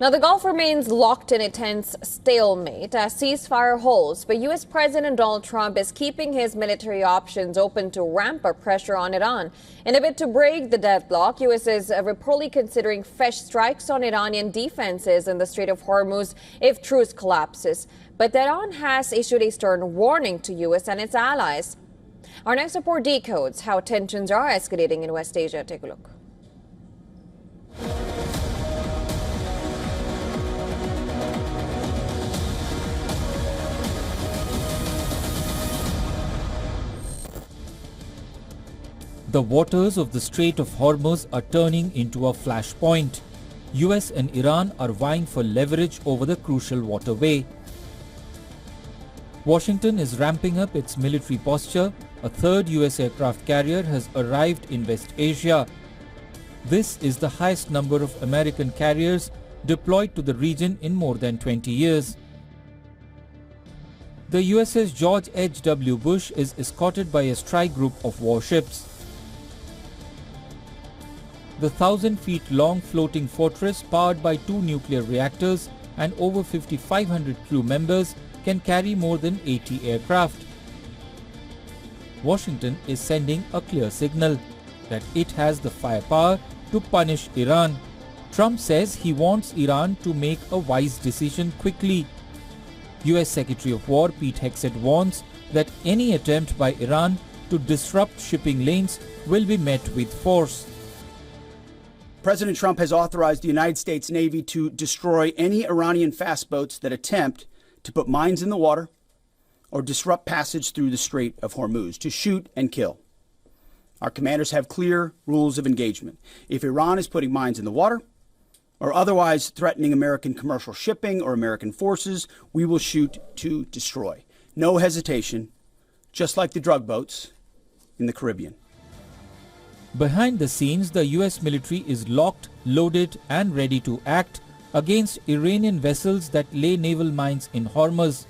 Now, the Gulf remains locked in a tense stalemate as ceasefire holds, but U.S. President Donald Trump is keeping his military options open to ramp up pressure on Iran. In a bid to break the deadlock, U.S. is reportedly considering fresh strikes on Iranian defenses in the Strait of Hormuz if truce collapses. But Iran has issued a stern warning to U.S. and its allies. Our next report decodes how tensions are escalating in West Asia. Take a look. The waters of the Strait of Hormuz are turning into a flashpoint. US and Iran are vying for leverage over the crucial waterway. Washington is ramping up its military posture. A third US aircraft carrier has arrived in West Asia. This is the highest number of American carriers deployed to the region in more than 20 years. The USS George H.W. Bush is escorted by a strike group of warships. The 1,000-feet-long floating fortress, powered by 2 nuclear reactors and over 5,500 crew members, can carry more than 80 aircraft. Washington is sending a clear signal that it has the firepower to punish Iran. Trump says he wants Iran to make a wise decision quickly. US Secretary of War Pete Hegseth warns that any attempt by Iran to disrupt shipping lanes will be met with force. President Trump has authorized the United States Navy to destroy any Iranian fast boats that attempt to put mines in the water or disrupt passage through the Strait of Hormuz, to shoot and kill. Our commanders have clear rules of engagement. If Iran is putting mines in the water or otherwise threatening American commercial shipping or American forces, we will shoot to destroy. No hesitation, just like the drug boats in the Caribbean. Behind the scenes, the US military is locked, loaded and ready to act against Iranian vessels that lay naval mines in Hormuz.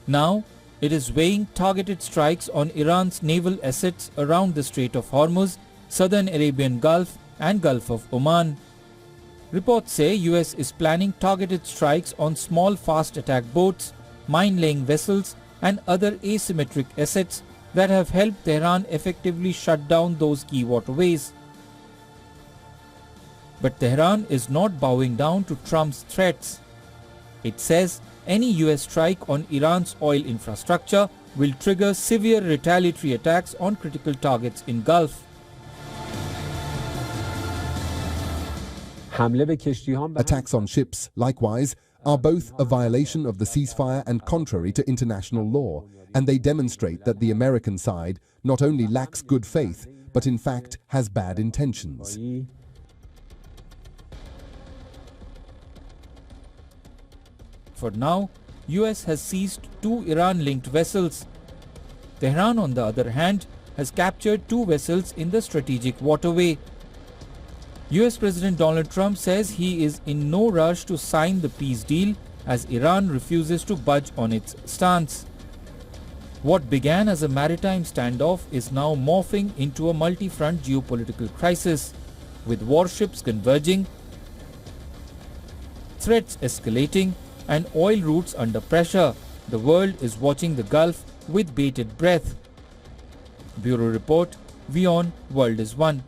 Now, it is weighing targeted strikes on Iran's naval assets around the Strait of Hormuz, southern Arabian Gulf and Gulf of Oman. Reports say US is planning targeted strikes on small fast attack boats, mine-laying vessels and other asymmetric assets that have helped Tehran effectively shut down those key waterways. But Tehran is not bowing down to Trump's threats. It says any US strike on Iran's oil infrastructure will trigger severe retaliatory attacks on critical targets in Gulf. Attacks on ships, likewise, are both a violation of the ceasefire and contrary to international law, and they demonstrate that the American side not only lacks good faith, but in fact has bad intentions. For now, US has seized 2 Iran-linked vessels. Tehran, on the other hand, has captured 2 vessels in the strategic waterway. US President Donald Trump says he is in no rush to sign the peace deal as Iran refuses to budge on its stance. What began as a maritime standoff is now morphing into a multi-front geopolitical crisis, with warships converging, threats escalating, and oil routes under pressure. The world is watching the Gulf with bated breath. Bureau Report, WION World is One.